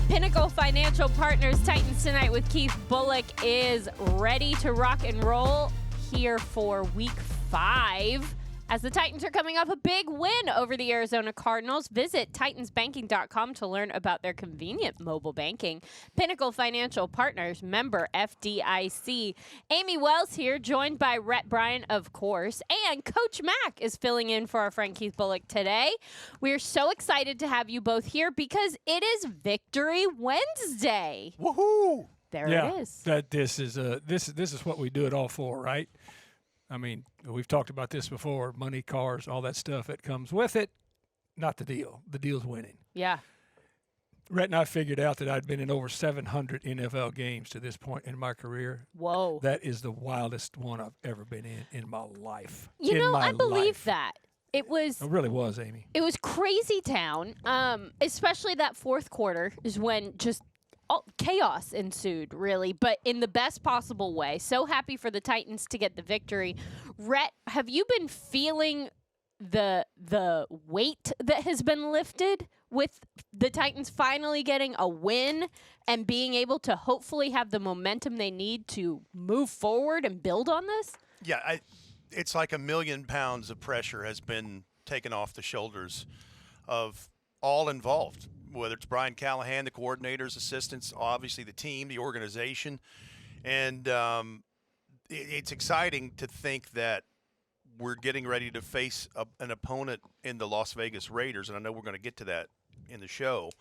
Pinnacle Financial Partners Titans Tonight with Keith Bulluck is ready to rock and roll here for week 5. As the Titans are coming off a big win over the Arizona Cardinals, visit titansbanking.com to learn about their convenient mobile banking. Pinnacle Financial Partners, member FDIC. Amie Wells here, joined by Rhett, Bryan, of course, and Coach Mack is filling in for our friend Keith Bulluck today. We are so excited to have you both here because it is Victory Wednesday. Woohoo! There it is. This is what we do it all for, right? I mean, we've talked about this before, money, cars, all that stuff that comes with it. Not the deal. The deal's winning. Yeah. Rhett and I figured out that I'd been in over 700 NFL games to this point in my career. Whoa. That is the wildest one I've ever been in my life. I believe that. It really was, Amie. It was crazy town, especially that fourth quarter is when just chaos ensued, really, but in the best possible way. So happy for the Titans to get the victory. Rhett, have you been feeling the weight that has been lifted with the Titans finally getting a win and being able to hopefully have the momentum they need to move forward and build on this? Yeah, it's like 1,000,000 pounds of pressure has been taken off the shoulders of all involved, whether it's Brian Callahan, the coordinators, assistants, obviously the team, the organization. And it's exciting to think that we're getting ready to face an opponent in the Las Vegas Raiders, and I know we're going to get to that in the show,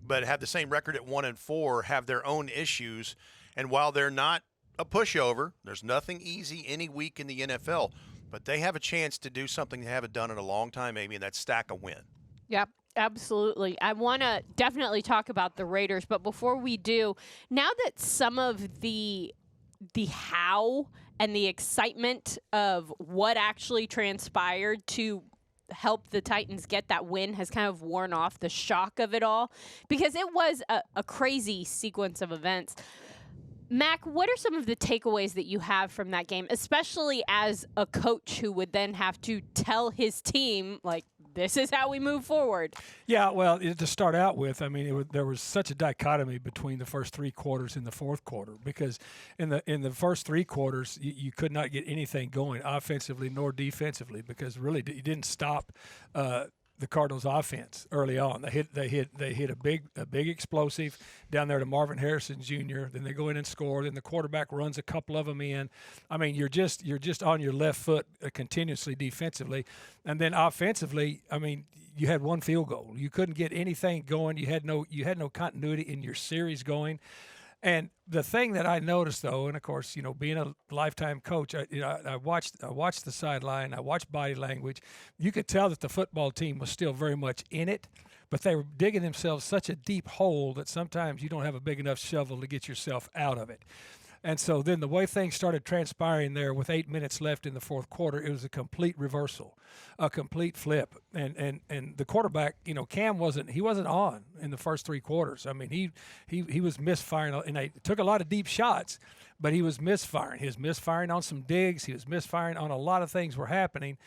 but have the same record at 1-4, have their own issues. And while they're not a pushover, there's nothing easy any week in the NFL, but they have a chance to do something they haven't done in a long time, Amie, and that's stack a win. Yep. Absolutely. I want to definitely talk about the Raiders, but before we do, now that some of the how and the excitement of what actually transpired to help the Titans get that win has kind of worn off, the shock of it all, because it was a crazy sequence of events. Mac, what are some of the takeaways that you have from that game, especially as a coach who would then have to tell his team, like, this is how we move forward? Yeah, well, to start out with, I mean, there was such a dichotomy between the first 3 quarters and the fourth quarter, because in the first 3 quarters, you could not get anything going offensively nor defensively, because really you didn't stop the Cardinals' offense early on. They hit a big explosive down there to Marvin Harrison Jr. Then they go in and score. Then the quarterback runs a couple of them in. I mean, you're just on your left foot continuously defensively, and then offensively, I mean, you had 1 field goal. You couldn't get anything going. You had no continuity in your series going. And the thing that I noticed, though, and of course, being a lifetime coach, I watched the sideline, I watched body language. You could tell that the football team was still very much in it, but they were digging themselves such a deep hole that sometimes you don't have a big enough shovel to get yourself out of it. And so then the way things started transpiring there with 8 minutes left in the fourth quarter, it was a complete reversal, a complete flip. And the quarterback, Cam wasn't on in the first 3 quarters. I mean, he was misfiring, and he took a lot of deep shots, but he was misfiring. He was misfiring on some digs. He was misfiring on a lot of things were happening.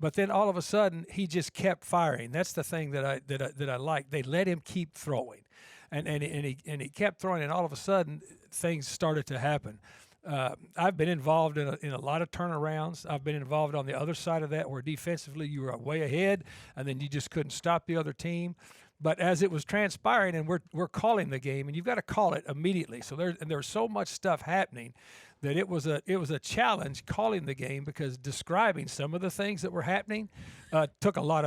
But then all of a sudden, he just kept firing. That's the thing that I like. They let him keep throwing. And he kept throwing, and all of a sudden, things started to happen. I've been involved in a lot of turnarounds. I've been involved on the other side of that, where defensively you were way ahead, and then you just couldn't stop the other team. But as it was transpiring, and we're calling the game, and you've got to call it immediately. So there's so much stuff happening that it was a challenge calling the game, because describing some of the things that were happening took a lot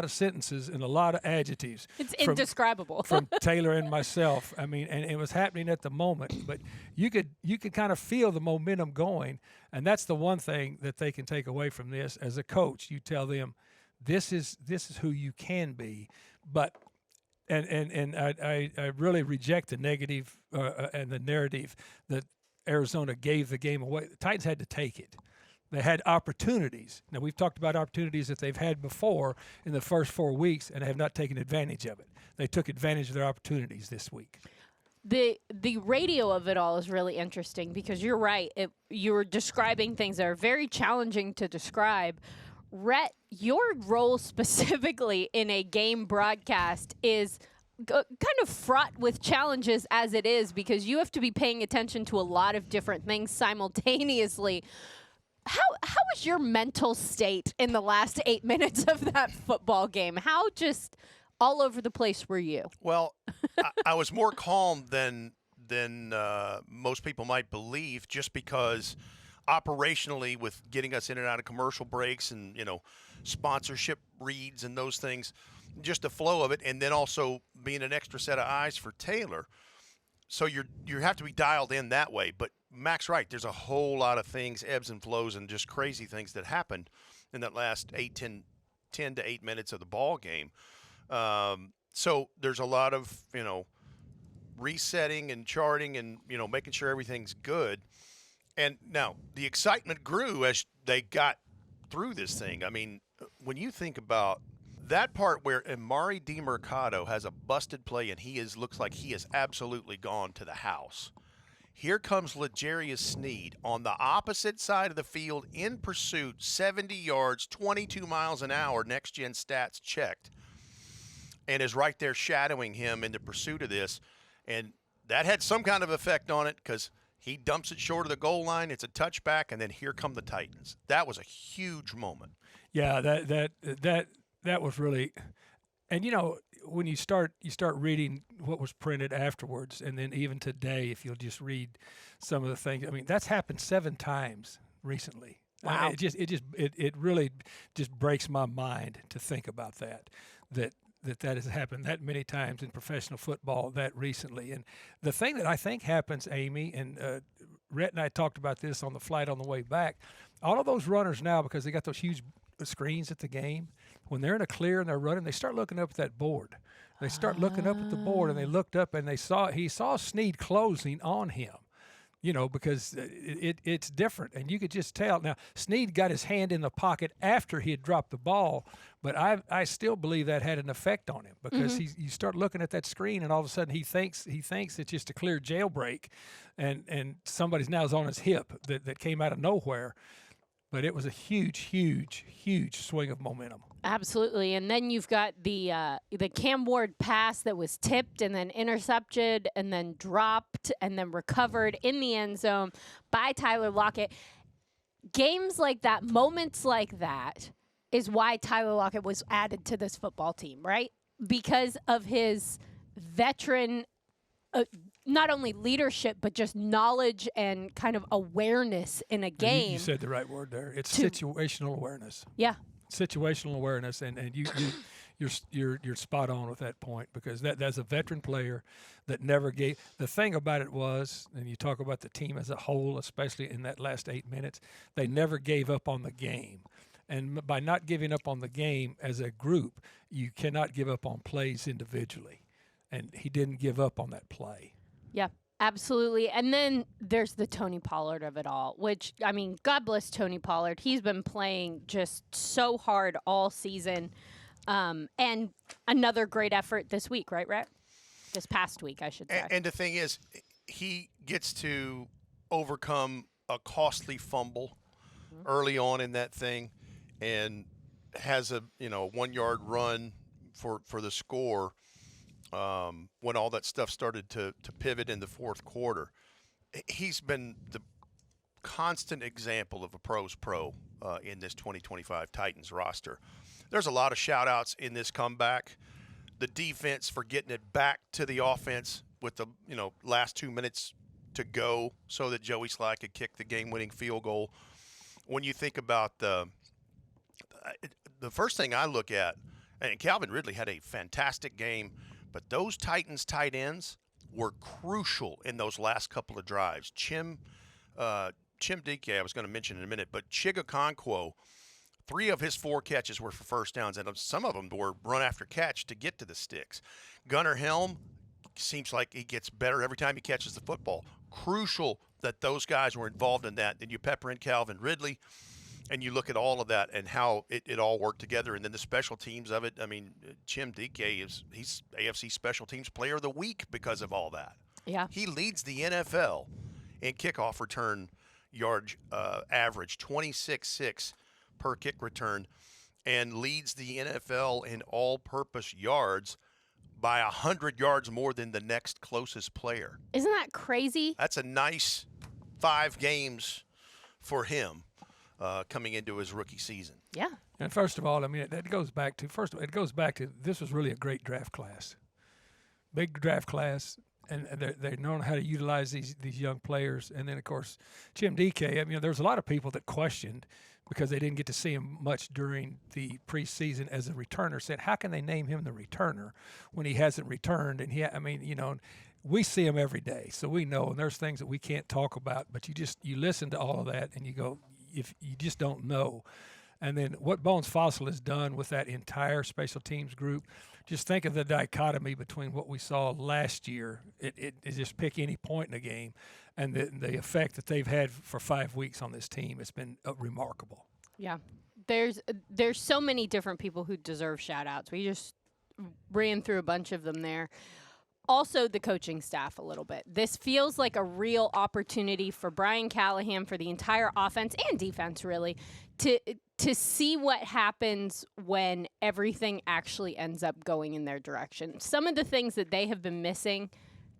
of sentences and a lot of adjectives. It's indescribable from Taylor and myself. I mean, and it was happening at the moment, but you could kind of feel the momentum going, and that's the one thing that they can take away from this. As a coach, you tell them, this is who you can be, but. And I really reject the negative and the narrative that Arizona gave the game away. The Titans had to take it. They had opportunities. Now, we've talked about opportunities that they've had before in the first 4 weeks and have not taken advantage of it. They took advantage of their opportunities this week. The radio of it all is really interesting, because you're right. You were describing things that are very challenging to describe. Rhett, your role specifically in a game broadcast is kind of fraught with challenges as it is, because you have to be paying attention to a lot of different things simultaneously. How was your mental state in the last 8 minutes of that football game? How just all over the place were you? Well, I was more calm than most people might believe, just because operationally, with getting us in and out of commercial breaks and sponsorship reads and those things, just the flow of it, and then also being an extra set of eyes for Taylor. So you have to be dialed in that way. But Mac's right. There's a whole lot of things, ebbs and flows, and just crazy things that happened in that last 10 to 8 minutes of the ball game. So there's a lot of, resetting and charting and, making sure everything's good. And now the excitement grew as they got through this thing. I mean, when you think about that part where Amari DiMercato has a busted play and looks like he is absolutely gone to the house. Here comes L'Jarius Sneed on the opposite side of the field in pursuit, 70 yards, 22 miles an hour, next-gen stats checked, and is right there shadowing him in the pursuit of this. And that had some kind of effect on it, because he dumps it short of the goal line. It's a touchback, and then here come the Titans. That was a huge moment. Yeah, that was really, and when you start reading what was printed afterwards, and then even today, if you'll just read some of the things, I mean, that's happened 7 times recently. Wow. It really just breaks my mind to think about that has happened that many times in professional football that recently. And the thing that I think happens, Amie, and Rhett and I talked about this on the flight on the way back, all of those runners now, because they got those huge screens at the game, when they're in a clear and they're running, they start looking up at that board. They start looking up at the board, and they looked up and he saw Sneed closing on him. Because it's different, and you could just tell. Now, Sneed got his hand in the pocket after he had dropped the ball, but I still believe that had an effect on him, because you start looking at that screen, and all of a sudden he thinks it's just a clear jailbreak, and somebody's now is on his hip that came out of nowhere. But it was a huge, huge, huge swing of momentum. Absolutely. And then you've got the Cam Ward pass that was tipped and then intercepted and then dropped and then recovered in the end zone by Tyler Lockett. Games like that, moments like that, is why Tyler Lockett was added to this football team, right? Because of his veteran not only leadership, but just knowledge and kind of awareness in a game. You said the right word there. It's situational awareness. Yeah. Situational awareness, and you're spot on with that point, because that's a veteran player that never gave. The thing about it was, and you talk about the team as a whole, especially in that last 8 minutes, they never gave up on the game. And by not giving up on the game as a group, you cannot give up on plays individually. And he didn't give up on that play. Yeah, absolutely. And then there's the Tony Pollard of it all, which, I mean, God bless Tony Pollard. He's been playing just so hard all season. And another great effort this week, right, Rhett? This past week, I should say. And the thing is, he gets to overcome a costly fumble early on in that thing, and has a 1 yard run for the score. When all that stuff started to pivot in the fourth quarter. He's been the constant example of a pro's pro in this 2025 Titans roster. There's a lot of shout-outs in this comeback. The defense for getting it back to the offense with the last 2 minutes to go so that Joey Sly could kick the game-winning field goal. When you think about the first thing I look at, and Calvin Ridley had a fantastic game, but those Titans tight ends were crucial in those last couple of drives. Chim Dike, I was going to mention in a minute, but Chigakonkwo, 3 of his 4 catches were for first downs, and some of them were run after catch to get to the sticks. Gunnar Helm seems like he gets better every time he catches the football. Crucial that those guys were involved in that. Then you pepper in Calvin Ridley, and you look at all of that and how it all worked together. And then the special teams of it. I mean, Chim Dike he's AFC Special Teams Player of the Week because of all that. Yeah. He leads the NFL in kickoff return yard average, 26.6 per kick return, and leads the NFL in all-purpose yards by 100 yards more than the next closest player. Isn't that crazy? That's a nice 5 games for him coming into his rookie season. Yeah. And first of all, I mean, it goes back to this was really a great draft class. Big draft class, and they're knowing how to utilize these young players. And then, of course, Jim DK, I mean, there's a lot of people that questioned because they didn't get to see him much during the preseason as a returner, said, how can they name him the returner when he hasn't returned? And we see him every day, so we know. And there's things that we can't talk about, but you listen to all of that and you go, if you just don't know. And then what Bones Fossil has done with that entire special teams group, just think of the dichotomy between what we saw last year. It just pick any point in the game, and the effect that they've had for 5 weeks on this team. It's been remarkable. Yeah. There's so many different people who deserve shout-outs. We just ran through a bunch of them there. Also, the coaching staff a little bit. This feels like a real opportunity for Bryan Callahan, for the entire offense and defense, really, to see what happens when everything actually ends up going in their direction. Some of the things that they have been missing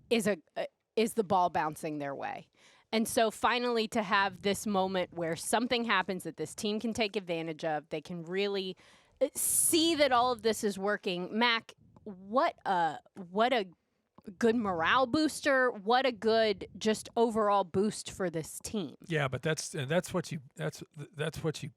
is the ball bouncing their way. And so finally to have this moment where something happens that this team can take advantage of, they can really see that all of this is working. Mac, what a good morale booster, what a good just overall boost for this team. Yeah, but that's what you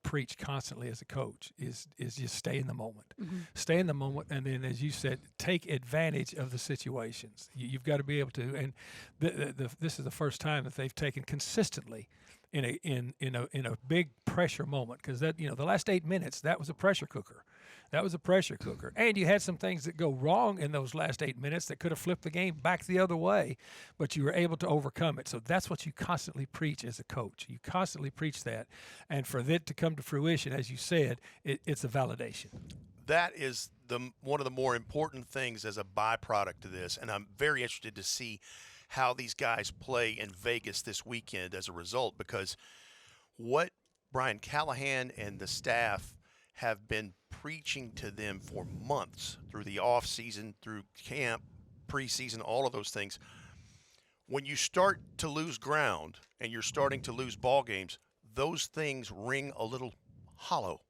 preach constantly as a coach is just stay in the moment. Mm-hmm. Stay in the moment, and then, as you said, take advantage of the situations. You've got to be able to, and this is the first time that they've taken consistently in a big pressure moment, because the last 8 minutes, that was a pressure cooker. That was a pressure cooker. And you had some things that go wrong in those last 8 minutes that could have flipped the game back the other way, but you were able to overcome it. So that's what you constantly preach as a coach. You constantly preach that. And for it to come to fruition, as you said, it's a validation. That is one of the more important things as a byproduct of this, and I'm very interested to see how these guys play in Vegas this weekend as a result, because what Bryan Callahan and the staff have been preaching to them for months through the off season, through camp, preseason, all of those things. When you start to lose ground and you're starting to lose ball games, those things ring a little hollow.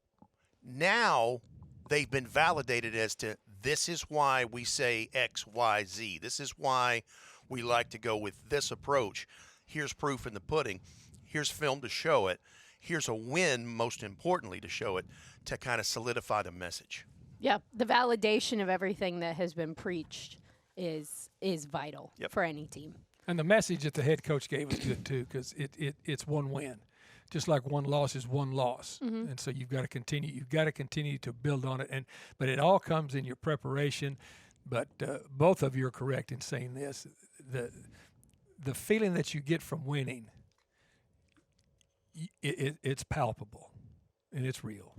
Now they've been validated as to this is why we say X, Y, Z. This is why we like to go with this approach. Here's proof in the pudding. Here's film to show it. Here's a win, most importantly, to show it, to kind of solidify the message. Yeah, the validation of everything that has been preached is vital for any team. And the message that the head coach gave was good too, because it's one win, just like one loss is one loss. Mm-hmm. And so you've got to continue. You've got to continue to build on it. But it all comes in your preparation. But both of you are correct in saying this: the feeling that you get from winning, it's palpable and it's real.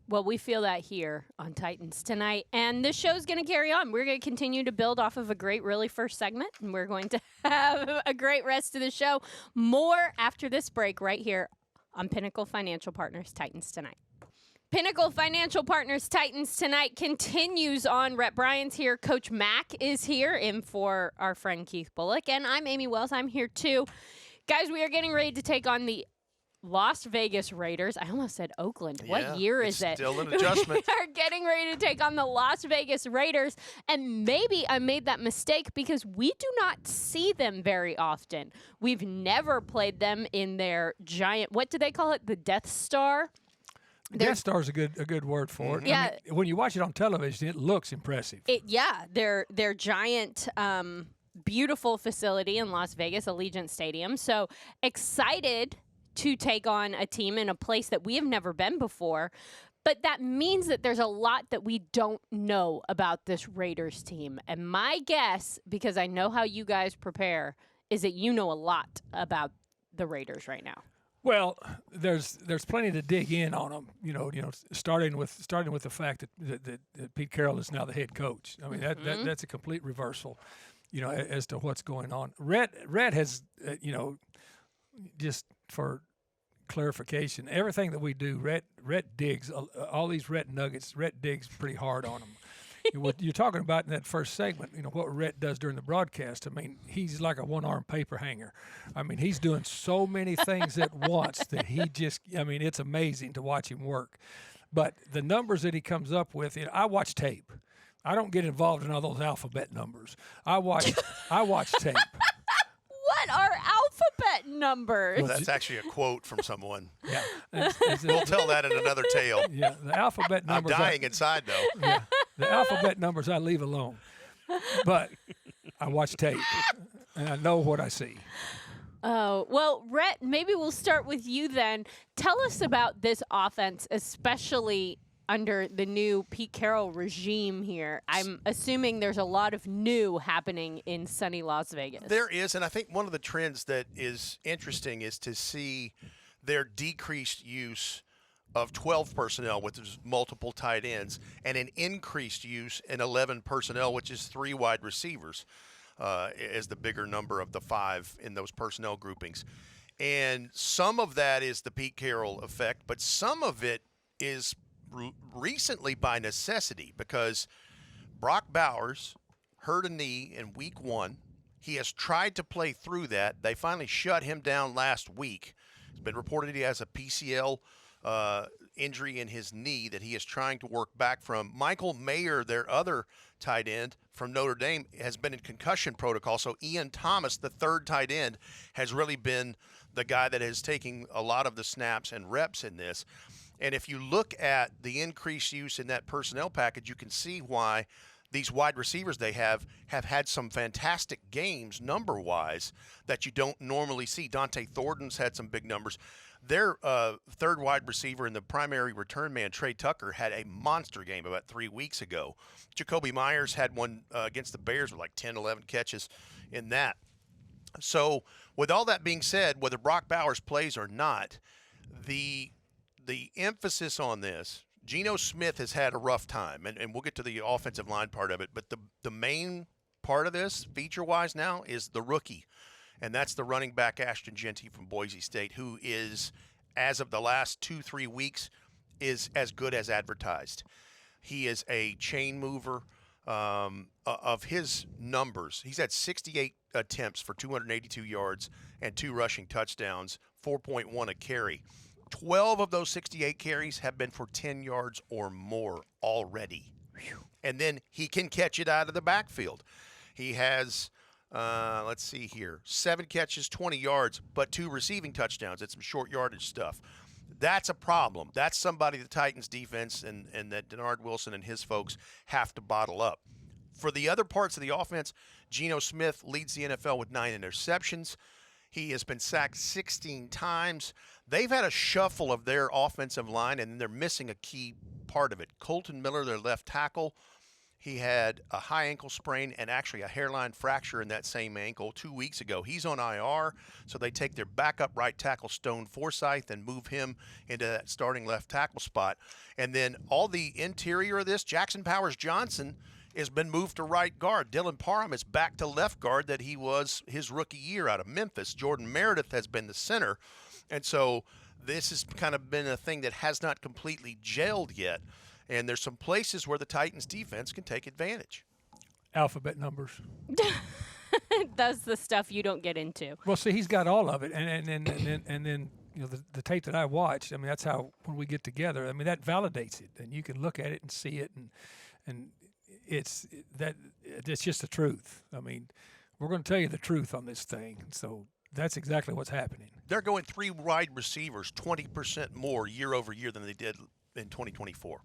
Well, we feel that here on Titans tonight, and this show's going to carry on. We're going to continue to build off of a great, really first segment, and we're going to have a great rest of the show. More after this break right here on Pinnacle Financial Partners Titans Tonight. Pinnacle Financial Partners Titans Tonight continues on. Rhett Bryan's here. Coach Mac is here in for our friend Keith Bulluck, and I'm Amie Wells. I'm here too. Guys, we are getting ready to take on the Las Vegas Raiders. I almost said Oakland. What year is it? Still an adjustment. We are getting ready to take on the Las Vegas Raiders. And maybe I made that mistake because we do not see them very often. We've never played them in their giant, what do they call it? The Death Star? Death Star is a good word for it. Yeah. I mean, when you watch it on television, it looks impressive. Their giant, beautiful facility in Las Vegas, Allegiant Stadium. So excited to take on a team in a place that we have never been before. But that means that there's a lot that we don't know about this Raiders team. And my guess, because I know how you guys prepare, is that you know a lot about the Raiders right now. Well, there's plenty to dig in on them. Starting with the fact that Pete Carroll is now the head coach. I mean, that's a complete reversal, as to what's going on. Rhett has, just for clarification, everything that we do, Rhett digs all these Rhett nuggets. Rhett digs pretty hard on them, What you're talking about in that first segment, what Rhett does during the broadcast. I mean, he's like a one-armed paper hanger. I mean, he's doing so many things at once that it's amazing to watch him work. But the numbers that he comes up with, I watch tape. I don't get involved in all those alphabet numbers. I watch tape. What are alphabet numbers? Well, that's actually a quote from someone. Yeah. We'll tell that in another tale. Yeah, the alphabet I'm numbers. dying inside, though. Yeah, the alphabet numbers I leave alone. But I watch tape, and I know what I see. Oh, well, Rhett, maybe we'll start with you then. Tell us about this offense, especially under the new Pete Carroll regime here. I'm assuming there's a lot of new happening in sunny Las Vegas. There is, and I think one of the trends that is interesting is to see their decreased use of 12 personnel, which is multiple tight ends, and an increased use in 11 personnel, which is 3 wide receivers, is the bigger number of the 5 in those personnel groupings. And some of that is the Pete Carroll effect, but some of it is recently by necessity, because Brock Bowers hurt a knee in week 1. He has tried to play through that. They finally shut him down last week. It's been reported he has a PCL injury in his knee that he is trying to work back from. Michael Mayer, their other tight end from Notre Dame, has been in concussion protocol. So Ian Thomas, the third tight end, has really been the guy that is taking a lot of the snaps and reps in this. And if you look at the increased use in that personnel package, you can see why these wide receivers they have had some fantastic games number-wise that you don't normally see. Dante Thornton's had some big numbers. Their third wide receiver and the primary return man, Trey Tucker, had a monster game about 3 weeks ago. Jacoby Myers had one against the Bears with like 10, 11 catches in that. So with all that being said, whether Brock Bowers plays or not, the emphasis on this, Geno Smith has had a rough time, and we'll get to the offensive line part of it, but the main part of this, feature-wise now, is the rookie, and that's the running back Ashton Jeanty from Boise State, who is, as of the last 2-3 weeks, is as good as advertised. He is a chain mover of his numbers. He's had 68 attempts for 282 yards and 2 rushing touchdowns, 4.1 a carry. 12 of those 68 carries have been for 10 yards or more already. And then he can catch it out of the backfield. He has, 7 catches, 20 yards, but 2 receiving touchdowns. It's some short yardage stuff. That's a problem. That's somebody the Titans defense and that Denard Wilson and his folks have to bottle up. For the other parts of the offense, Geno Smith leads the NFL with 9 interceptions. He has been sacked 16 times. They've had a shuffle of their offensive line, and they're missing a key part of it. Colton Miller, their left tackle, he had a high ankle sprain and actually a hairline fracture in that same ankle 2 weeks ago. He's on IR, so they take their backup right tackle, Stone Forsythe, and move him into that starting left tackle spot. And then all the interior of this, Jackson Powers-Johnson has been moved to right guard. Dylan Parham is back to left guard that he was his rookie year out of Memphis. Jordan Meredith has been the center. And so this has kind of been a thing that has not completely gelled yet. And there's some places where the Titans defense can take advantage. Alphabet numbers. That's the stuff you don't get into. Well, see, he's got all of it. And then the tape that I watched, I mean, that's how when we get together, I mean, that validates it. And you can look at it and see it. And it's just the truth. I mean, we're going to tell you the truth on this thing. So that's exactly what's happening. They're going 3 wide receivers 20% more year over year than they did in 2024.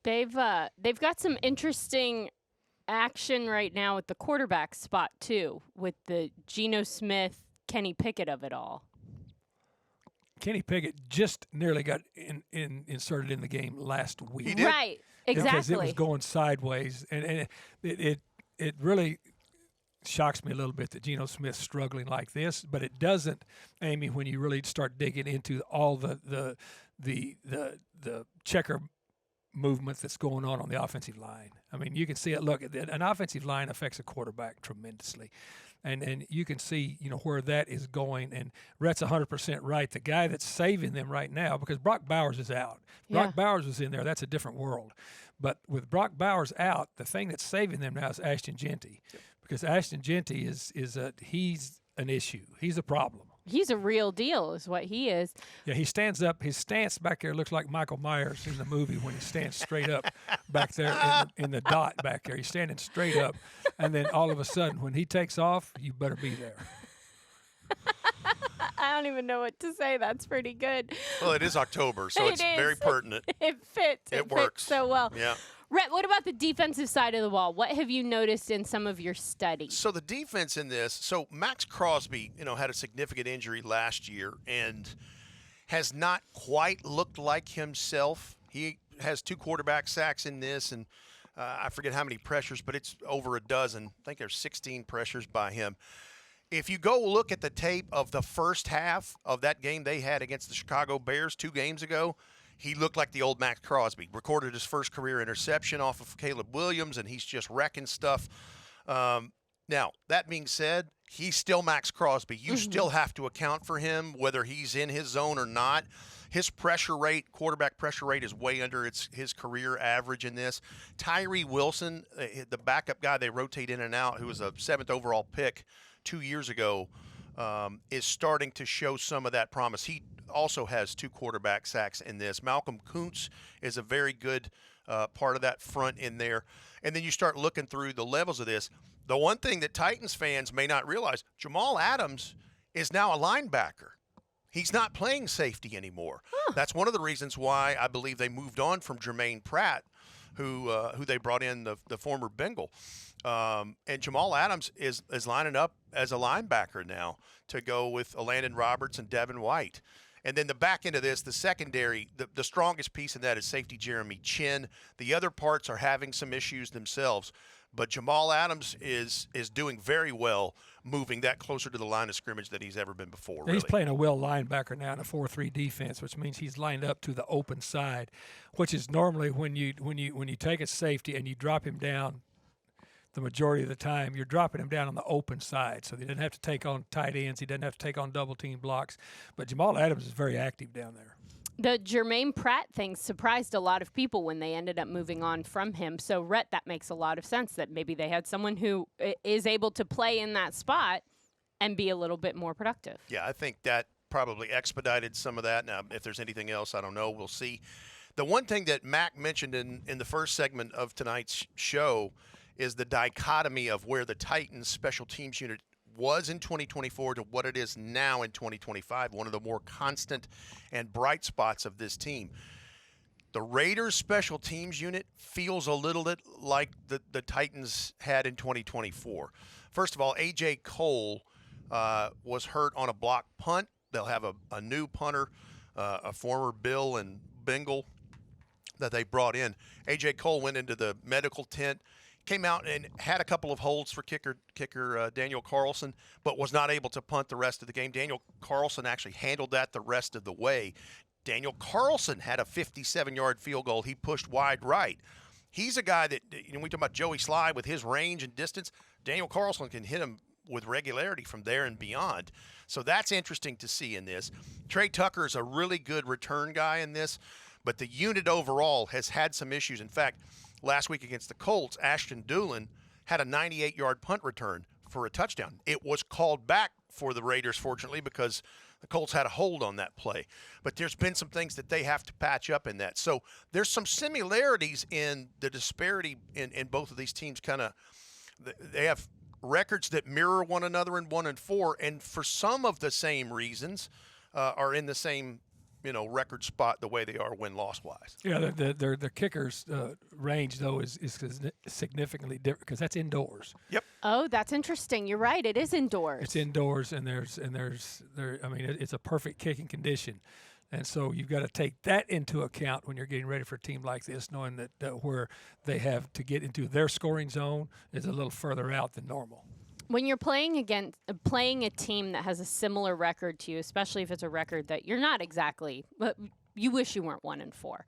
They've got some interesting action right now at the quarterback spot too, with the Geno Smith, Kenny Pickett of it all. Kenny Pickett just nearly got inserted in the game last week. He did? Right, exactly. Because it was going sideways, and it really shocks me a little bit that Geno Smith's struggling like this, but it doesn't, Amie, when you really start digging into all the checker movement that's going on the offensive line. I mean, you can see it. Look, an offensive line affects a quarterback tremendously. And you can see, where that is going. And Rhett's 100% right. The guy that's saving them right now, because Brock Bowers is out. If Brock Bowers was in there, that's a different world. But with Brock Bowers out, the thing that's saving them now is Ashton Jeanty. Because Ashton Jeanty he's an issue. He's a problem. He's a real deal is what he is. Yeah, he stands up. His stance back there looks like Michael Myers in the movie when he stands straight up back there in the dot back there. He's standing straight up. And then all of a sudden, when he takes off, you better be there. I don't even know what to say. That's pretty good. Well, it is October, so it's very pertinent. It fits. It works fits so well. Yeah. Rhett, what about the defensive side of the ball? What have you noticed in some of your studies? So the defense in this, so Max Crosby, had a significant injury last year and has not quite looked like himself. He has 2 quarterback sacks in this, and I forget how many pressures, but it's over a dozen. I think there's 16 pressures by him. If you go look at the tape of the first half of that game they had against the Chicago Bears 2 games ago, he looked like the old Max Crosby. Recorded his first career interception off of Caleb Williams, and he's just wrecking stuff. Now, that being said, he's still Max Crosby. You still have to account for him, whether he's in his zone or not. His pressure rate, quarterback pressure rate, is way under his career average in this. Tyree Wilson, the backup guy they rotate in and out, who was a 7th overall pick 2 years ago, is starting to show some of that promise. He also has 2 quarterback sacks in this. Malcolm Kuntz is a very good part of that front in there. And then you start looking through the levels of this. The one thing that Titans fans may not realize, Jamal Adams is now a linebacker. He's not playing safety anymore. That's one of the reasons why I believe they moved on from Jermaine Pratt, who they brought in, the former Bengal. And Jamal Adams is lining up as a linebacker now to go with Landon Roberts and Devin White. And then the back end of this, the secondary, the strongest piece in that is safety Jeremy Chin. The other parts are having some issues themselves. But Jamal Adams is doing very well, moving that closer to the line of scrimmage than he's ever been before. He's playing a will linebacker now in a 4-3 defense, which means he's lined up to the open side, which is normally when you take a safety and you drop him down. The majority of the time, you're dropping him down on the open side, so he doesn't have to take on tight ends. He doesn't have to take on double team blocks. But Jamal Adams is very active down there. The Jermaine Pratt thing surprised a lot of people when they ended up moving on from him. So, Rhett, that makes a lot of sense that maybe they had someone who is able to play in that spot and be a little bit more productive. Yeah, I think that probably expedited some of that. Now, if there's anything else, I don't know. We'll see. The one thing that Mac mentioned in the first segment of tonight's show is the dichotomy of where the Titans special teams unit was in 2024 to what it is now in 2025, one of the more constant and bright spots of this team. The Raiders special teams unit feels a little bit like the Titans had in 2024. First of all, A.J. Cole was hurt on a block punt. They'll have a new punter, a former Bill and Bengal that they brought in. A.J. Cole went into the medical tent, came out and had a couple of holds for kicker Daniel Carlson, but was not able to punt the rest of the game. Daniel Carlson actually handled that the rest of the way. Daniel Carlson had a 57-yard field goal he pushed wide right. He's a guy that, we talk about Joey Sly with his range and distance. Daniel Carlson can hit him with regularity from there and beyond. So that's interesting to see in this. Trey Tucker is a really good return guy in this, but the unit overall has had some issues. In fact, last week against the Colts, Ashton Doolin had a 98-yard punt return for a touchdown. It was called back for the Raiders, fortunately, because the Colts had a hold on that play. But there's been some things that they have to patch up in that. So there's some similarities in the disparity in both of these teams. They have records that mirror one another in 1-4, and for some of the same reasons are in the same record spot the way they are win-loss wise. Yeah, their kickers range though is significantly different because that's indoors. Yep. Oh, that's interesting. You're right. It is indoors. It's indoors, and it's a perfect kicking condition, and so you've got to take that into account when you're getting ready for a team like this, knowing that where they have to get into their scoring zone is a little further out than normal. When you're playing a team that has a similar record to you, especially if it's a record that you're not exactly, but you wish you weren't 1-4,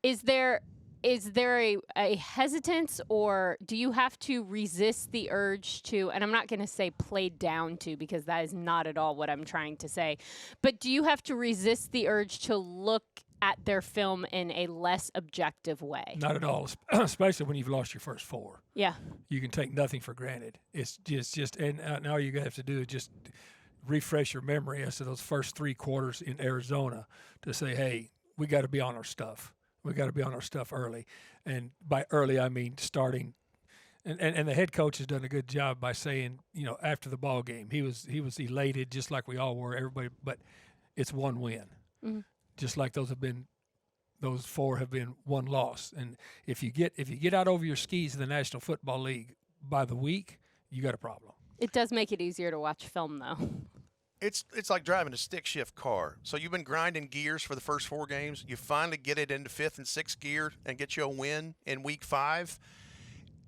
is there is there a hesitance, or do you have to resist the urge to, and I'm not going to say play down to, because that is not at all what I'm trying to say, but do you have to resist the urge to look at their film in a less objective way? Not at all, especially when you've lost your first 4. Yeah. You can take nothing for granted. It's just and all you have to do is just refresh your memory as to those first 3 quarters in Arizona to say, hey, we got to be on our stuff. We got to be on our stuff early. And by early, I mean starting. And the head coach has done a good job by saying, after the ball game, he was elated, just like we all were, everybody. But it's one win, just like those 4 have been one loss. And if you get out over your skis in the National Football League by the week, you got a problem. It does make it easier to watch film, though. It's like driving a stick shift car. So you've been grinding gears for the first 4 games. You finally get it into 5th and 6th gear and get you a win in week 5.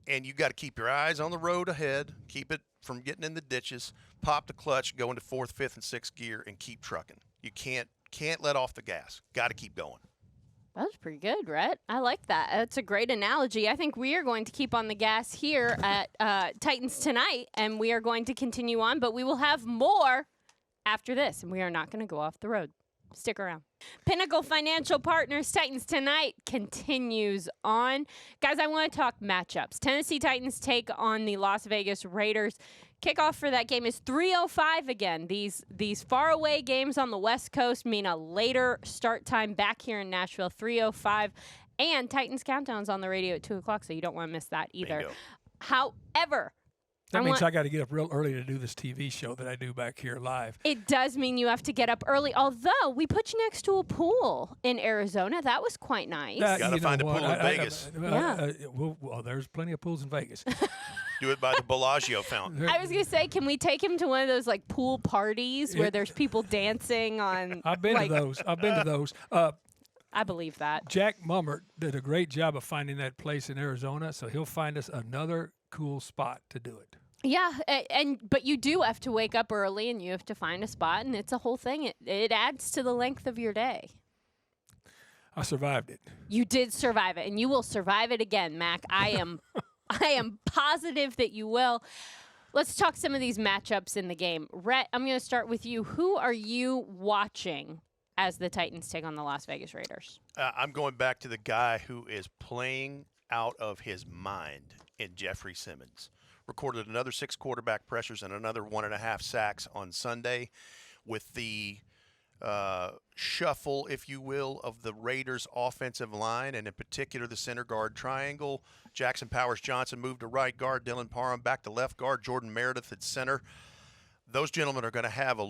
And you got to keep your eyes on the road ahead, keep it from getting in the ditches, pop the clutch, go into 4th, 5th, and 6th gear, and keep trucking. You can't let off the gas. Got to keep going. That was pretty good, Rhett. I like that. That's a great analogy. I think we are going to keep on the gas here at Titans Tonight, and we are going to continue on, but we will have more after this, and we are not going to go off the road. Stick around. Pinnacle Financial Partners Titans Tonight continues on. Guys, I want to talk matchups. Tennessee Titans take on the Las Vegas Raiders. Kickoff for that game is 3:05 again. These faraway games on the West Coast mean a later start time back here in Nashville, 3:05. And Titans Countdown's on the radio at 2 o'clock, so you don't want to miss that either. Bingo. However, that means I got to get up real early to do this TV show that I do back here live. It does mean you have to get up early, although we put you next to a pool in Arizona. That was quite nice. Got to find a pool in Vegas. Well, there's plenty of pools in Vegas. Do it by the Bellagio fountain. I was going to say, can we take him to one of those like pool parties where there's people dancing on? I've been to those. I believe that. Jack Mummert did a great job of finding that place in Arizona, so he'll find us another cool spot to do it. Yeah, but you do have to wake up early and you have to find a spot, and it's a whole thing. It adds to the length of your day. I survived it. You did survive it, and you will survive it again, Mac. I am positive that you will. Let's talk some of these matchups in the game. Rhett, I'm going to start with you. Who are you watching as the Titans take on the Las Vegas Raiders? I'm going back to the guy who is playing out of his mind in Jeffrey Simmons. Recorded another 6 quarterback pressures and another 1.5 sacks on Sunday, with the shuffle, if you will, of the Raiders' offensive line, and in particular the center guard triangle. Jackson Powers-Johnson moved to right guard, Dylan Parham back to left guard, Jordan Meredith at center. Those gentlemen are going to have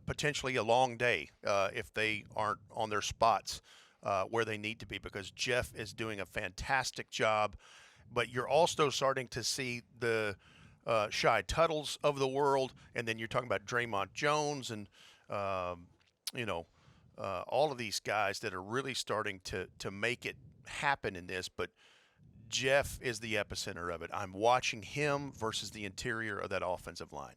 potentially a long day if they aren't on their spots where they need to be, because Jeff is doing a fantastic job. But you're also starting to see the Shy Tuttles of the world, and then you're talking about Draymond Jones and, all of these guys that are really starting to make it happen in this. But Jeff is the epicenter of it. I'm watching him versus the interior of that offensive line.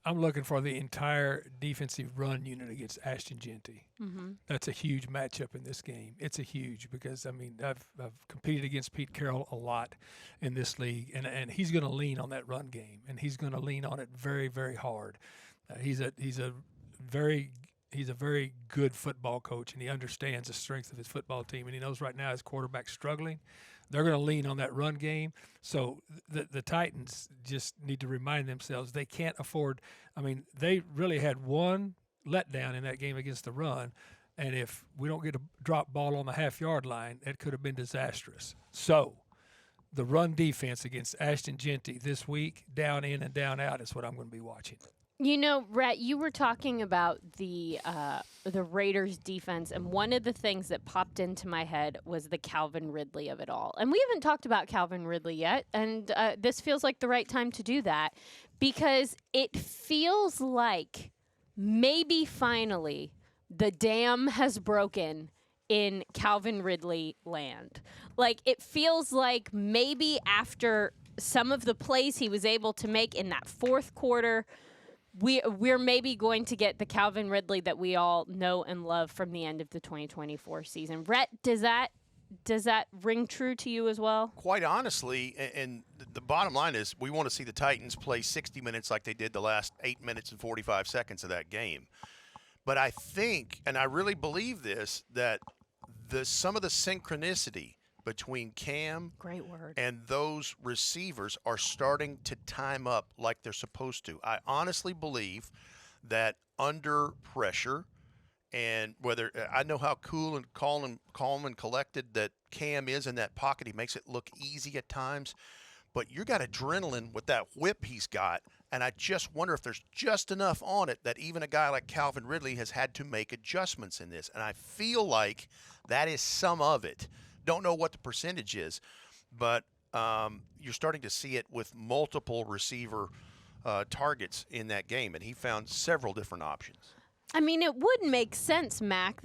I'm looking for the entire defensive run unit against Ashton Jeanty. Mm-hmm. That's a huge matchup in this game. It's a huge, because I've competed against Pete Carroll a lot in this league, and he's going to lean on that run game, and he's going to lean on it very, very hard. He's a very good football coach, and he understands the strength of his football team, and he knows right now his quarterback's struggling. They're going to lean on that run game. So the Titans just need to remind themselves they can't afford – they really had one letdown in that game against the run, and if we don't get a drop ball on the half-yard line, it could have been disastrous. So the run defense against Ashton Jeanty this week, down in and down out, is what I'm going to be watching. You know, Rhett, you were talking about the Raiders defense, and one of the things that popped into my head was the Calvin Ridley of it all. And we haven't talked about Calvin Ridley yet, and this feels like the right time to do that, because it feels like maybe finally the dam has broken in Calvin Ridley land. Like, it feels like maybe after some of the plays he was able to make in that fourth quarter, we're maybe going to get the Calvin Ridley that we all know and love from the end of the 2024 season. Rhett, does that ring true to you as well? Quite honestly, and the bottom line is we want to see the Titans play 60 minutes like they did the last 8 minutes and 45 seconds of that game. But I think, and I really believe this, that some of the synchronicity between Cam Great word. and those receivers are starting to time up like they're supposed to. I honestly believe that under pressure, and whether I know how cool and calm and collected that Cam is in that pocket, he makes it look easy at times. But you got adrenaline with that whip he's got, and I just wonder if there's just enough on it that even a guy like Calvin Ridley has had to make adjustments in this. And I feel like that is some of it. Don't know what the percentage is, but you're starting to see it with multiple receiver targets in that game, and he found several different options. I mean, it would make sense, Mac,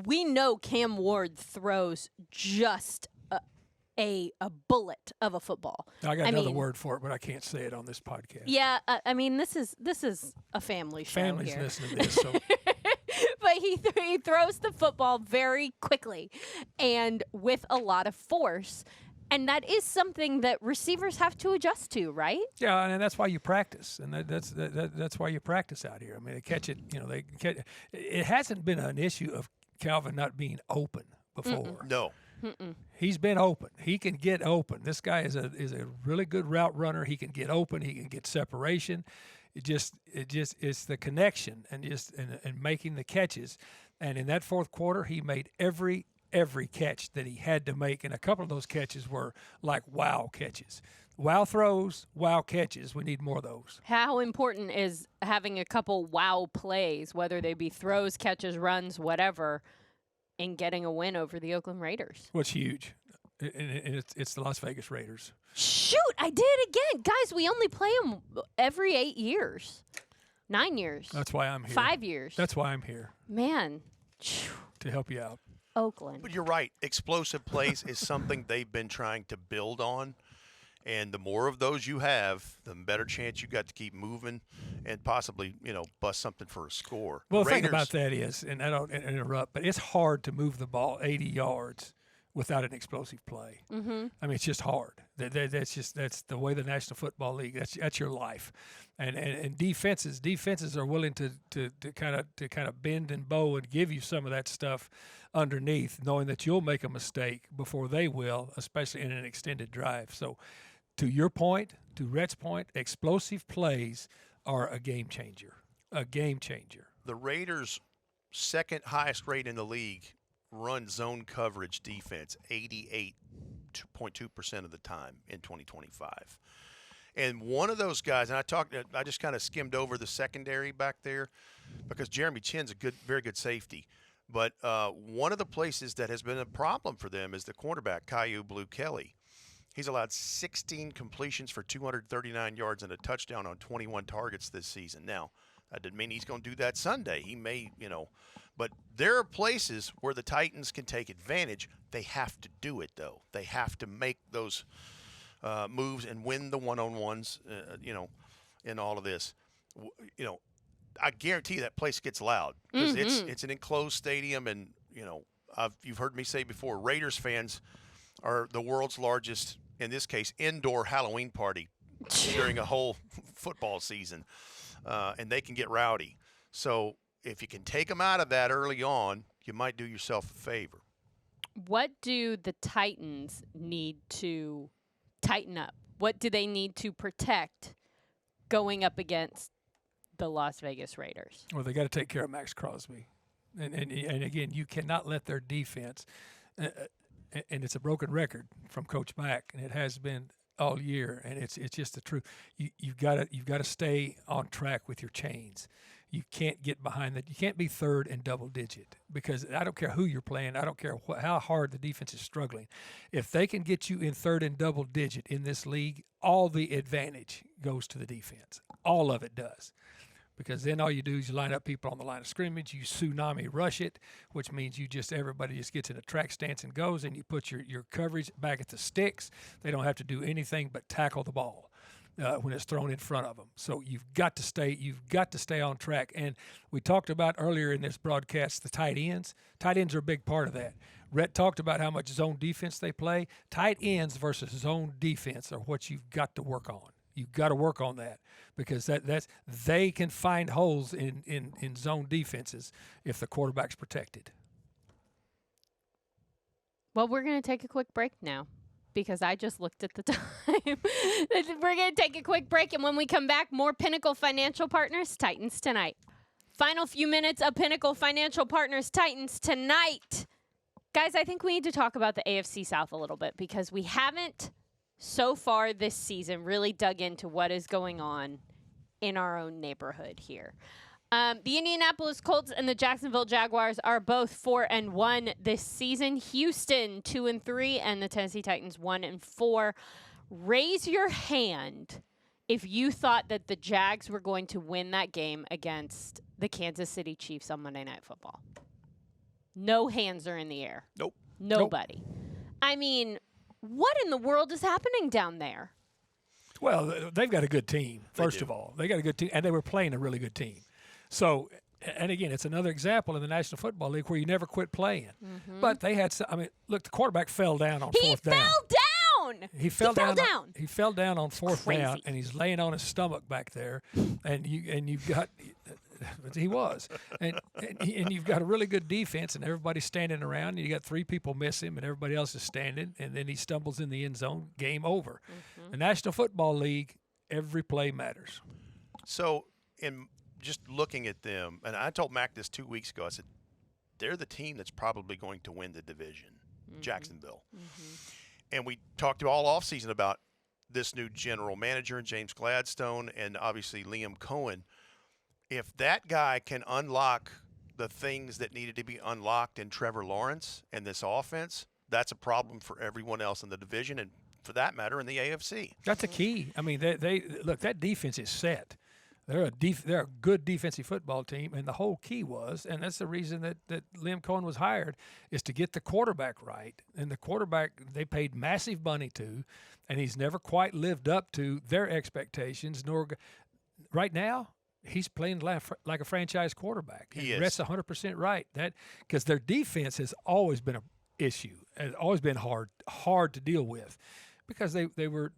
we know Cam Ward throws just a bullet of a football. I got another word for it, but I can't say it on this podcast. Yeah, this is a family show Families here. listen to this, so But he throws the football very quickly and with a lot of force. And that is something that receivers have to adjust to, right? yeah, and that's why you practice, and that's why you practice out here. I mean, they catch it. They catch. It hasn't been an issue of Calvin not being open before. No. He's been open. He can get open. This guy is a really good route runner. He can get open. He can get separation. It's the connection and making the catches. And in that fourth quarter, he made every catch that he had to make, and a couple of those catches were like wow catches. Wow throws, wow catches. We need more of those. How important is having a couple wow plays, whether they be throws, catches, runs, whatever, in getting a win over the Oakland Raiders? What's huge, and it's the Las Vegas Raiders. Shoot, I did it again. Guys, we only play them every 8 years. 9 years. That's why I'm here. 5 years. That's why I'm here. Man. To help you out. Oakland. But you're right. Explosive plays is something they've been trying to build on. And the more of those you have, the better chance you got to keep moving and possibly, bust something for a score. Well, the thing about that is, and I don't interrupt, but it's hard to move the ball 80 yards without an explosive play. Mm-hmm. I mean, it's just hard. That's the way the National Football League. That's your life, and defenses are willing to kind of bend and bow and give you some of that stuff underneath, knowing that you'll make a mistake before they will, especially in an extended drive. So, to your point, to Rhett's point, explosive plays are a game changer. A game changer. The Raiders' second highest rate in the league run zone coverage defense 88.2% of the time in 2025. And one of those guys, and I just kind of skimmed over the secondary back there because Jeremy Chinn's a very good safety. But one of the places that has been a problem for them is the cornerback, Caillou Blue Kelly. He's allowed 16 completions for 239 yards and a touchdown on 21 targets this season. Now, that didn't mean he's going to do that Sunday. He may, but there are places where the Titans can take advantage. They have to do it, though. They have to make those moves and win the one-on-ones, in all of this. I guarantee that place gets loud because it's an enclosed stadium, and you've heard me say before, Raiders fans are the world's largest, in this case, indoor Halloween party during a whole football season, and they can get rowdy. So if you can take them out of that early on, you might do yourself a favor. What do the Titans need to tighten up? What do they need to protect going up against the Las Vegas Raiders? Well, they got to take care of Max Crosby, and again, you cannot let their defense. And it's a broken record from Coach Mack, and it has been all year. And it's just the truth. You've got to stay on track with your chains. You can't get behind that. You can't be third and double digit because I don't care who you're playing. I don't care how hard the defense is struggling. If they can get you in third and double digit in this league, all the advantage goes to the defense. All of it does. Because then all you do is you line up people on the line of scrimmage, you tsunami rush it, which means everybody just gets in a track stance and goes, and you put your coverage back at the sticks. They don't have to do anything but tackle the ball. when it's thrown in front of them. So you've got to stay on track. And we talked about earlier in this broadcast the tight ends. Tight ends are a big part of that. Rhett talked about how much zone defense they play. Tight ends versus zone defense are what you've got to work on. You've got to work on that because they can find holes in zone defenses if the quarterback's protected. Well, we're going to take a quick break now because I just looked at the time. We're going to take a quick break, and when we come back, more Pinnacle Financial Partners Titans Tonight. Final few minutes of Pinnacle Financial Partners Titans Tonight. Guys, I think we need to talk about the AFC South a little bit because we haven't so far this season really dug into what is going on in our own neighborhood here. The Indianapolis Colts and the Jacksonville Jaguars are both 4-1 this season. Houston 2-3 and the Tennessee Titans 1-4. Raise your hand if you thought that the Jags were going to win that game against the Kansas City Chiefs on Monday Night Football. No hands are in the air. Nope. Nobody. Nope. I mean, what in the world is happening down there? Well, they've got a good team, first of all. They got a good team, and they were playing a really good team. So, and again, it's another example in the National Football League where you never quit playing. Mm-hmm. But they had, look, the quarterback fell down on fourth down. He fell down. He fell down on fourth down, and he's laying on his stomach back there. And you've got, he was, and you've got a really good defense, and everybody's standing around. And you got three people miss him, and everybody else is standing, and then he stumbles in the end zone. Game over. Mm-hmm. The National Football League, every play matters. So, in just looking at them, and I told Mac this 2 weeks ago, I said, they're the team that's probably going to win the division, Jacksonville. Mm-hmm. And we talked all offseason about this new general manager, James Gladstone, and obviously Liam Cohen. If that guy can unlock the things that needed to be unlocked in Trevor Lawrence and this offense, that's a problem for everyone else in the division and, for that matter, in the AFC. That's a key. I mean, they look, that defense is set. They're a good defensive football team, and the whole key was, and that's the reason that Liam Cohen was hired, is to get the quarterback right. And the quarterback they paid massive money to, and he's never quite lived up to their expectations. Right now, he's playing like a franchise quarterback. He is. Rhett's 100% right. That because their defense has always been an issue, and always been hard to deal with, because they were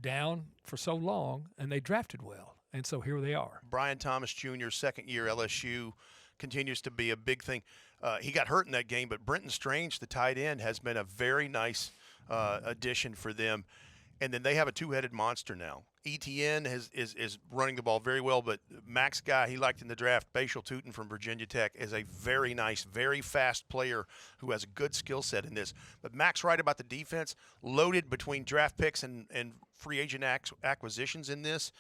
down for so long, and they drafted well. And so here they are. Bryan Thomas Jr., second year LSU, continues to be a big thing. He got hurt in that game, but Brenton Strange, the tight end, has been a very nice addition for them. And then they have a two-headed monster now. ETN is running the ball very well, but Mac's guy he liked in the draft, Bashal Tutin from Virginia Tech, is a very nice, very fast player who has a good skill set in this. But Mac's right about the defense, loaded between draft picks and free agent acquisitions in this.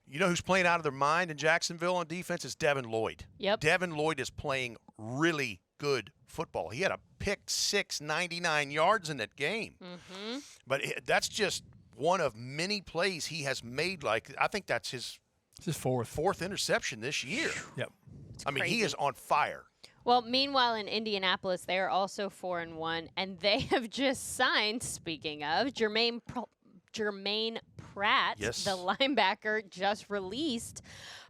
You know who's playing out of their mind in Jacksonville on defense is Devin Lloyd. Yep. Devin Lloyd is playing really good football. He had a pick six, 99 yards in that game. Mm-hmm. But that's just one of many plays he has made. Like, I think that's his fourth interception this year. Yep. I mean, he is on fire. Well, meanwhile, in Indianapolis, they are also 4-1, and they have just signed, speaking of, Jermaine Pratt, yes, the linebacker, just released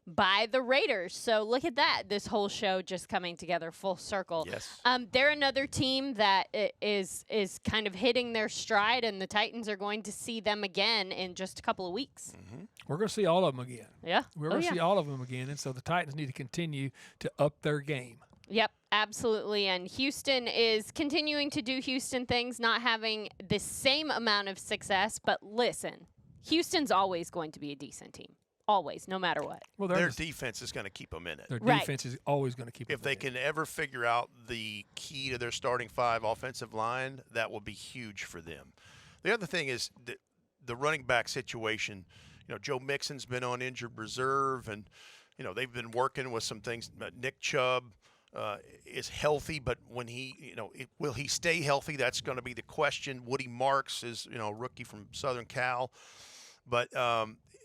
by the Raiders. So look at that. This whole show just coming together full circle. Yes. They're another team that is kind of hitting their stride, and the Titans are going to see them again in just a couple of weeks. Mm-hmm. We're going to see all of them again. Yeah. We're going to see all of them again, and so the Titans need to continue to up their game. Yep, absolutely. And Houston is continuing to do Houston things, not having the same amount of success. But listen, Houston's always going to be a decent team. Always, no matter what. Well, their defense is going to keep them in it. Their defense is always going to keep them in it. If they can ever figure out the key to their starting five offensive line, that will be huge for them. The other thing is the running back situation. You know, Joe Mixon's been on injured reserve, and, you know, they've been working with some things. Nick Chubb is healthy, but when will he stay healthy? That's going to be the question. Woody Marks is, rookie from Southern Cal. But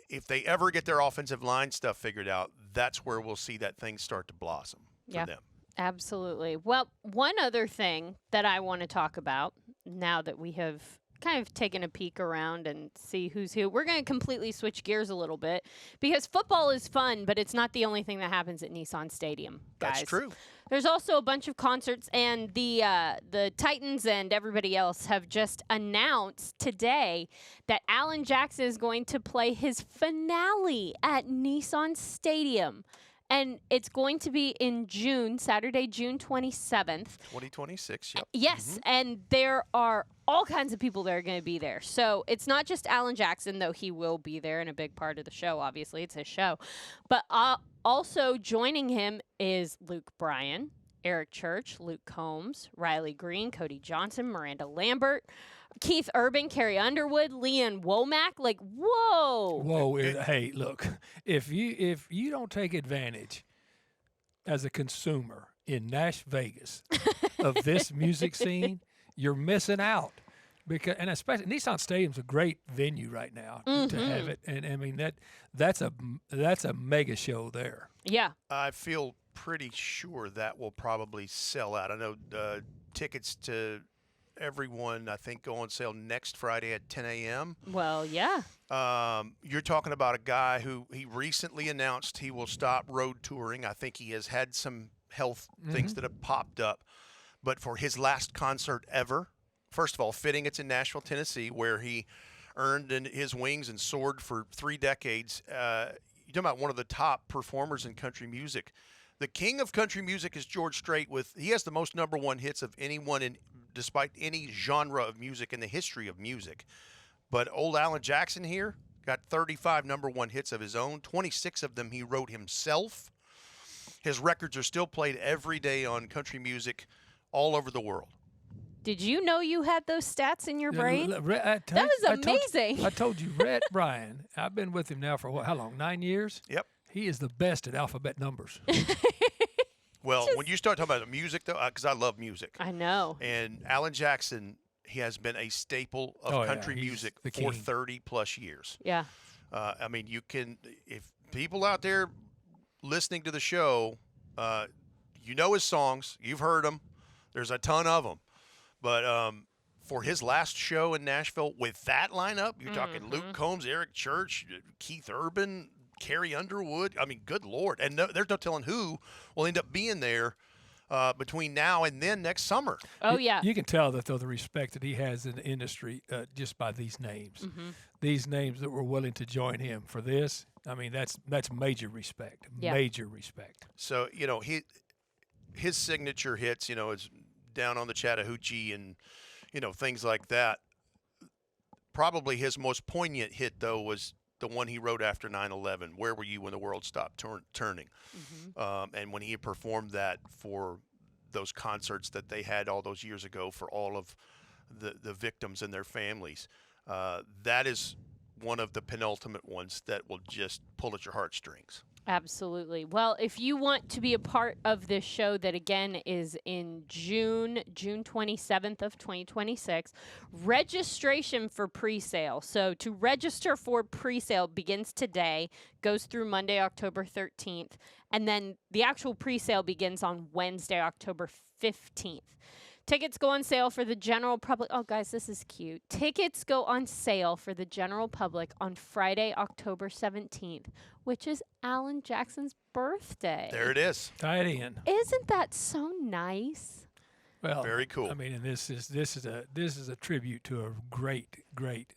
if they ever get their offensive line stuff figured out, that's where we'll see that thing start to blossom for them. Absolutely. Well, one other thing that I want to talk about now that we have kind of taking a peek around and see who's who. We're going to completely switch gears a little bit because football is fun, but it's not the only thing that happens at Nissan Stadium, guys. That's true. There's also a bunch of concerts, and the Titans and everybody else have just announced today that Alan Jackson is going to play his finale at Nissan Stadium. And it's going to be in June, Saturday, June 27th. 2026, yep. Yes, and there are all kinds of people that are going to be there. So it's not just Alan Jackson, though he will be there and a big part of the show, obviously. It's his show. But also joining him is Luke Bryan, Eric Church, Luke Combs, Riley Green, Cody Johnson, Miranda Lambert, Keith Urban, Carrie Underwood, Leanne Womack. Like, whoa. Whoa. Hey, look, if you don't take advantage as a consumer in Nash Vegas of this music scene, you're missing out. And especially Nissan Stadium's a great venue right now to have it. And I mean that's a mega show there. Yeah. I feel pretty sure that will probably sell out. I know tickets to everyone, I think, go on sale next Friday at 10 a.m. Well, yeah. You're talking about a guy who he recently announced he will stop road touring. I think he has had some health things that have popped up. But for his last concert ever, first of all, fitting it's in Nashville, Tennessee, where he earned his wings and soared for 3 decades. You're talking about one of the top performers in country music. The king of country music is George Strait. He has the most #1 hits of anyone despite any genre of music in the history of music. But old Alan Jackson here got 35 #1 hits of his own. 26 of them he wrote himself. His records are still played every day on country music all over the world. Did you know you had those stats in your brain? That was amazing. I told you, Rhett Bryan, I've been with him now for how long? 9 years? Yep. He is the best at alphabet numbers. Well, when you start talking about music, though, because I love music. I know. And Alan Jackson, he has been a staple of country music for 30-plus years. Yeah. I mean, if people out there listening to the show, you know his songs. You've heard them. There's a ton of them. But for his last show in Nashville with that lineup, you're talking Luke Combs, Eric Church, Keith Urban, Carrie Underwood. I mean, good Lord. And there's no telling who will end up being there between now and then next summer. Oh, yeah. You can tell that, though, the respect that he has in the industry just by these names. These names that were willing to join him for this, I mean, that's major respect. Yeah. Major respect. So, his signature hits, is Down on the Chattahoochee and, things like that. Probably his most poignant hit, though, was the one he wrote after 9/11, Where Were You When the World Stopped Turning? And when he performed that for those concerts that they had all those years ago for all of the victims and their families, that is one of the penultimate ones that will just pull at your heartstrings. Absolutely. Well, if you want to be a part of this show that, again, is in June 27th of 2026, registration for pre-sale. So to register for pre-sale begins today, goes through Monday, October 13th, and then the actual pre-sale begins on Wednesday, October 15th. Tickets go on sale for the general public. Oh, guys, this is cute. Tickets go on sale for the general public on Friday, October 17th, which is Alan Jackson's birthday. There it is. Tie it in. Isn't that so nice? Well, very cool. I mean, and this is a tribute to a great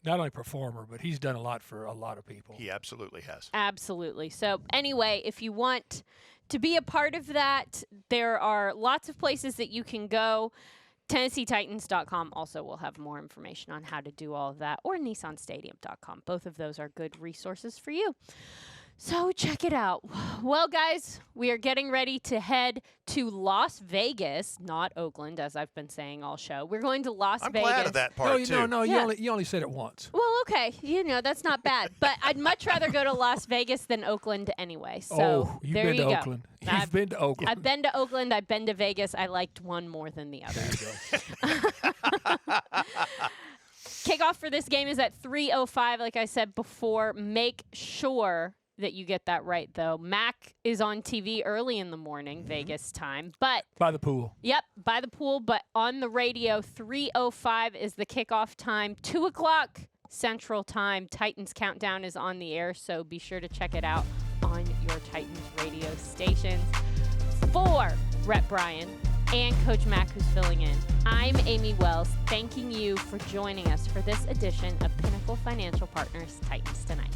not only performer, but he's done a lot for a lot of people. He absolutely has. Absolutely. So anyway, if you want to be a part of that, there are lots of places that you can go. TennesseeTitans.com also will have more information on how to do all of that, or NissanStadium.com. Both of those are good resources for you. So check it out. Well, guys, we are getting ready to head to Las Vegas, not Oakland, as I've been saying all show. We're going to Las Vegas. I'm glad of that part, too. No, Yeah. you only said it once. Well, okay. That's not bad. But I'd much rather go to Las Vegas than Oakland anyway. So you've there been you to go. Oakland. You've been to Oakland. I've been to Oakland. I've been to Vegas. I liked one more than the other. There you go. Kickoff for this game is at 3:05. Like I said before, make sure that you get that right, though. Mac is on TV early in the morning, Vegas time. But By the pool. Yep, by the pool. But on the radio, 3:05 is the kickoff time. 2 o'clock Central Time. Titans Countdown is on the air, so be sure to check it out on your Titans radio stations. For Rhett, Bryan, and Coach Mac, who's filling in, I'm Amie Wells, thanking you for joining us for this edition of Pinnacle Financial Partners Titans Tonight.